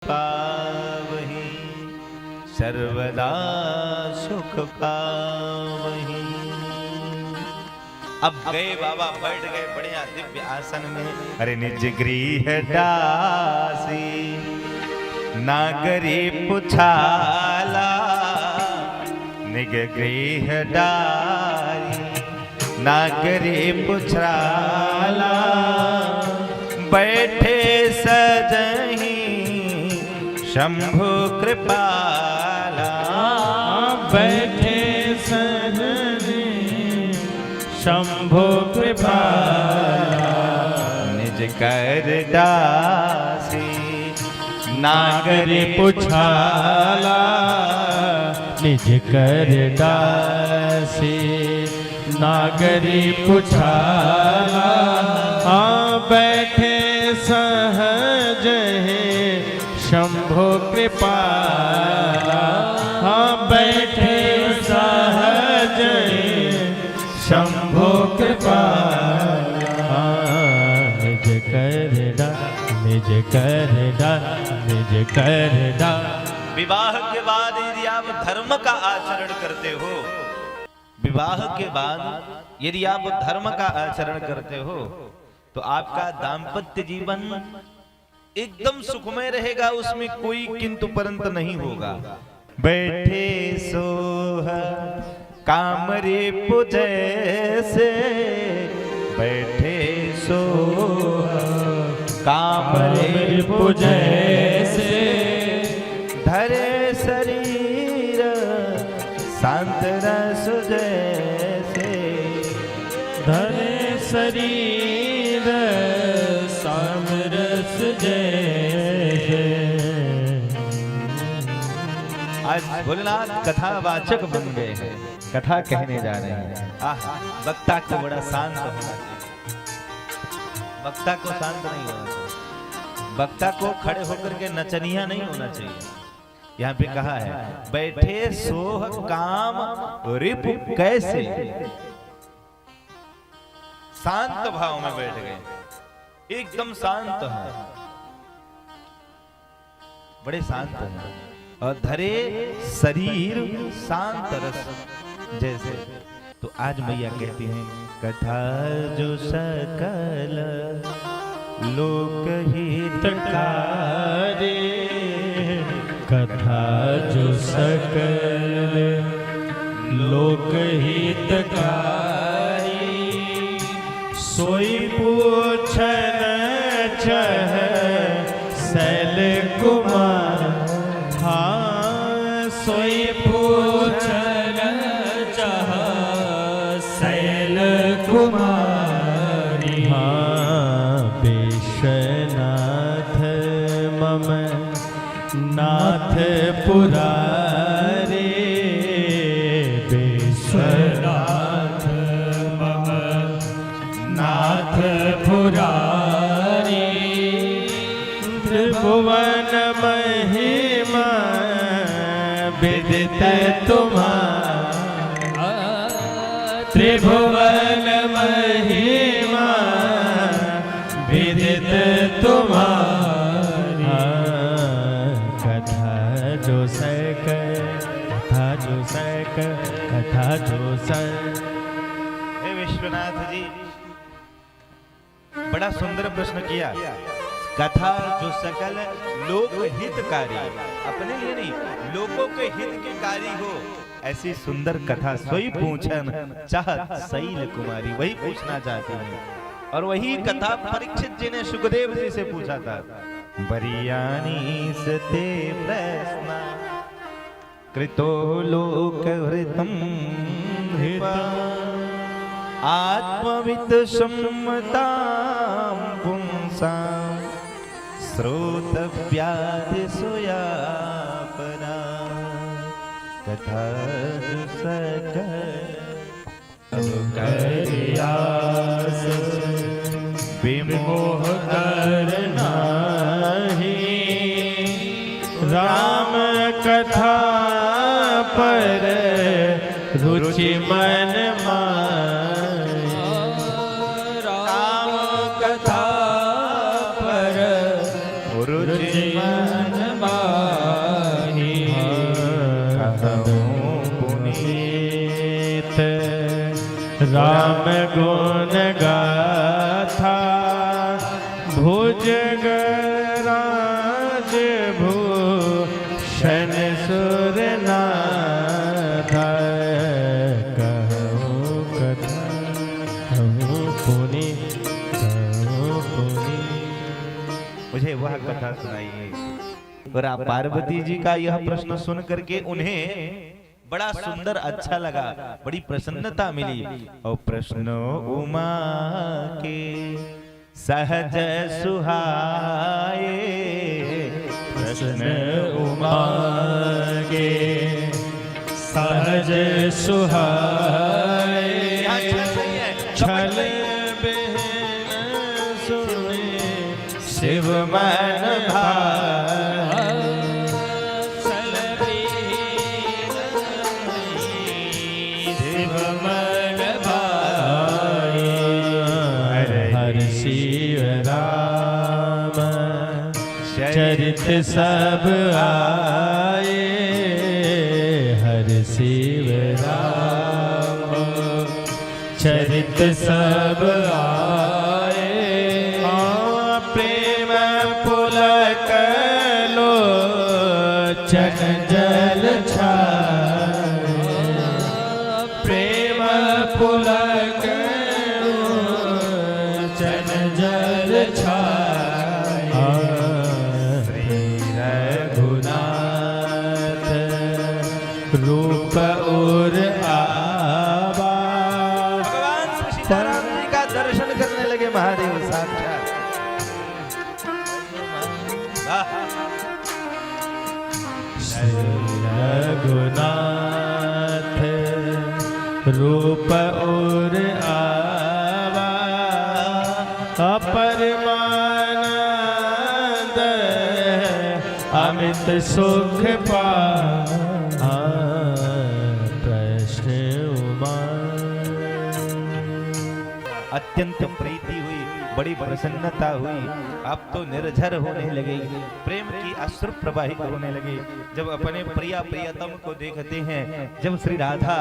पावहि सर्वदा सुख पावहि। अब गए बाबा, बैठ गए बढ़िया दिव्य आसन में। अरे निज गृह दासी नागरी पुछाला, निज गृह दासी नागरी पुछाला, बैठे सजही शंभु कृपाला, बैठे सजनी शंभु कृपाला, निज कर दासी नागरी पुछाला, निज कर दासी नागरी पुछाला, हाँ बैठे सहज शंभो कृपाला, हाँ बैठे सहज शंभो कृपाला, निज करदा निज करदा निज करदा। विवाह के बाद यदि आप धर्म का आचरण करते हो, विवाह के बाद यदि आप धर्म का आचरण करते हो तो आपका दाम्पत्य जीवन एकदम सुखमय रहेगा, उसमें कोई किंतु परंत नहीं होगा। बैठे सोह कामरे पुजैसे, बैठे सोह कामरे पुजैसे, धरे शरीर शांत रस जैसे, धरे शरीर सामरस जैसे। आज भोलेनाथ कथावाचक बन गए हैं, कथा कहने जा रहे हैं। वक्ता को बड़ा शांत होना चाहिए, वक्ता को शांत नहीं होना चाहिए, वक्ता को खड़े होकर के नचनिया नहीं होना चाहिए। यहाँ पे कहा है बैठे सोह काम रिपु कैसे, शांत भाव में बैठ गए, एकदम शांत है, बड़े शांत हैं। और धरे शरीर शांत रस जैसे। तो आज मैया कहती हैं कथा जो सकल लोकहितकारी, कथा जो सकल लोकहितकारी, सोई पूछन चह शैल कुमार, हाँ सोई पूछन चह शैल कुमारी, हाँ विश्वनाथ मम नाथ पुरारे, विश्वनाथ मम नाथ पुरारी, त्रिभुवन महिमा विदित तुम्हारा, त्रिभुवन महिमा विदित तुम्हारी, कथा जो सक कथा जो सक कथा जो सक। हे विश्वनाथ जी, बड़ा सुंदर प्रश्न किया। कथा जो सकल लोक हितकारी, अपने लिए नहीं लोगों के हित के कारी हो, ऐसी सुंदर कथा सोई पूछन चाहत शैल कुमारी, वही पूछना चाहती हैं। और वही कथा परीक्षित जी ने सुखदेव जी से पूछा था। बरियानी सते प्रश्न कृतो लोक हृतम आत्मविद सम्मता पुंसां श्रोतव्याधि सुयापना, कथा सकल अनुकर्यास विमोह करना ही, राम कथा पर रुचि मन माय, राम कथा पर रुचि मन राम गुण गाथा भुजगराज भूषण सुरनाथ कहूँ कथा कहूँ पुनि कहूँ पुनि। मुझे वह कथा सुनाइए। और आप पार्वती जी का यह प्रश्न सुन करके उन्हें बड़ा सुंदर अच्छा लगा, बड़ी प्रसन्नता मिली। और प्रश्न उमा के सहज सुहाए, प्रश्न उमा के सहज सुहाए, छल बिन सुने शिव मन भाए, छल बिन शिव मन भाए। हर शिव राम चरित सब आए, हर शिव राम चरित सब आए। प्रेम पुलक लोचन जल छाए, प्रेम पुलक लोचन जल छाए। रघुनाथ रूप और आवा, भगवान श्री सीताराम जी का दर्शन करने लगे महादेव साक्षात। रघुनाथ रूप और आवा, अपरमानंद अमित सुख पावा। प्रश्न उमा अत्यंत प्रीति हुई, बड़ी प्रसन्नता हुई। अब तो निर्झर होने लगे, प्रेम की अश्रु प्रवाहित होने लगे। जब अपने प्रिया प्रियतम को देखते हैं, जब श्री राधा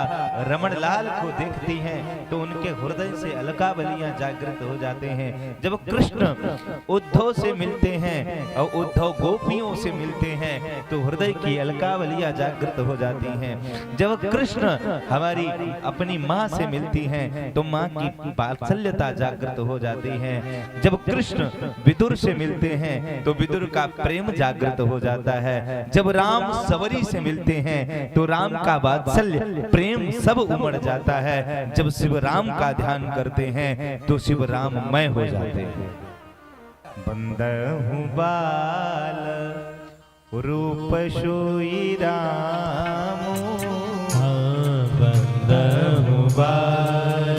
रमण लाल को देखती हैं, तो उनके हृदय से अलकावलियां जागृत हो जाते हैं। जब कृष्ण उद्धव से मिलते हैं और उद्धव गोपियों से मिलते हैं, तो हृदय की अलकावलियां जागृत हो जाती हैं। जब कृष्ण हमारी अपनी माँ से मिलती हैं, तो माँ की वात्सल्यता जागृत हो जाती है। जब कृष्ण विदुर से मिलते हैं, तो विदुर का प्रेम जागृत हो जाता है। जब राम सवरी से मिलते हैं, तो राम का वात्सल्य प्रेम सब उमड़ जाता है। जब शिव राम का ध्यान करते हैं, तो शिव राममय हो जाते हैं। बंदहु बाल रूप सोई राम, बंदहु बाल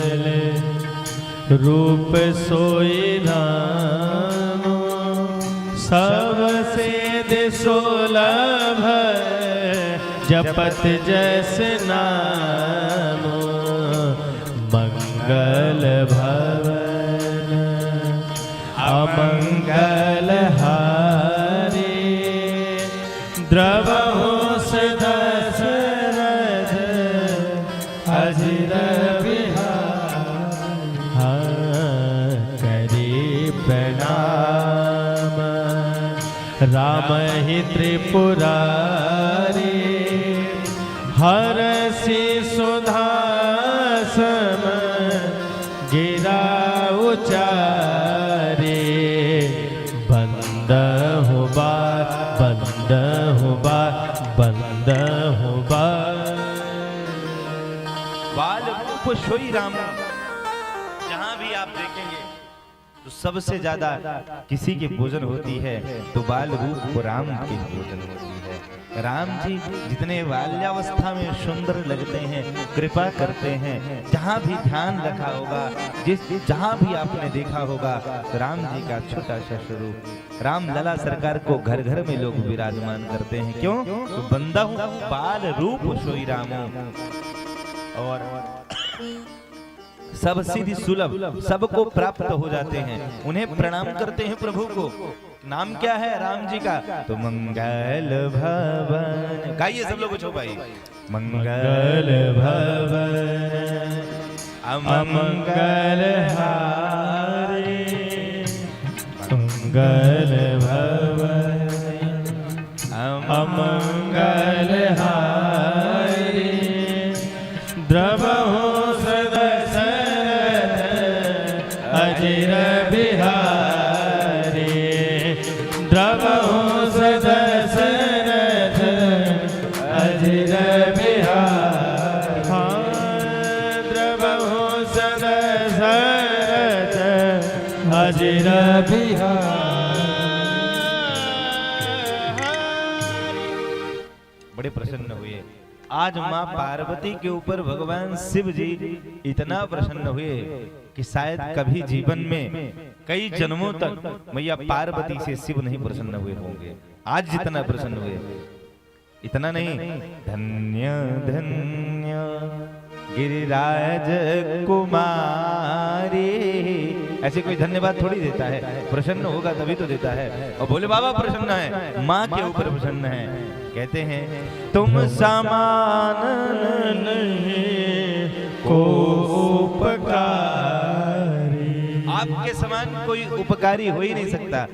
रूप सोई राम, सबसे सुलभ जपत जस नाम। मंगल भवन अमंगल हारे, द्रवहु दशरथ अजिर प्रणाम। राम ही त्रिपुरारी, हरषि सुधा सम गिरा उचारे। बंदहु बार बंदहु बार बंदहु बार। बाल रूप सोई राम, जहां भी आप देखेंगे तो सबसे ज्यादा किसी की पूजन होती है, तो बाल रूप राम की पूजन होती है। राम जी जितने बाल्यावस्था में सुंदर लगते हैं, कृपा करते हैं। जहाँ भी ध्यान रखा होगा, जहाँ भी आपने देखा होगा, राम जी का छोटा सा स्वरूप। राम लला सरकार को घर घर में लोग विराजमान करते हैं। क्यों? तो बंदा हूँ बाल रूप सोई राम। और सब सिद्धि सुलभ, सबको प्राप्त हो जाते हैं। उन्हें प्रणाम करते हैं प्रभु को। नाम क्या है राम जी का? तो मंगल भवन। गाइए सब लोग, पूछो भाई। मंगल भवन अमंगल हारे मंगल भवन अमंगल हारे द्रवहु सदशरथ अजिर बिहारी द्रवहु सदशरथ अजिर बिहारी द्रवहु सदशरथ अजिर बड़े प्रसन्न हुए। आज माँ पार्वती के ऊपर भगवान शिव जी इतना प्रसन्न हुए कि शायद कभी जीवन में कई जन्मों तक मैया पार्वती से शिव नहीं प्रसन्न हुए होंगे। आज जितना प्रसन्न हुए, इतना नहीं, धन्य धन्य गिरिराज कुमारी, ऐसे कोई धन्यवाद थोड़ी देता है, प्रसन्न होगा तभी तो देता है। और भोले बाबा प्रसन्न है, माँ के ऊपर प्रसन्न है। कहते हैं तुम समान नहीं को उपकारी, आपके समान कोई उपकारी हो ही नहीं सकता।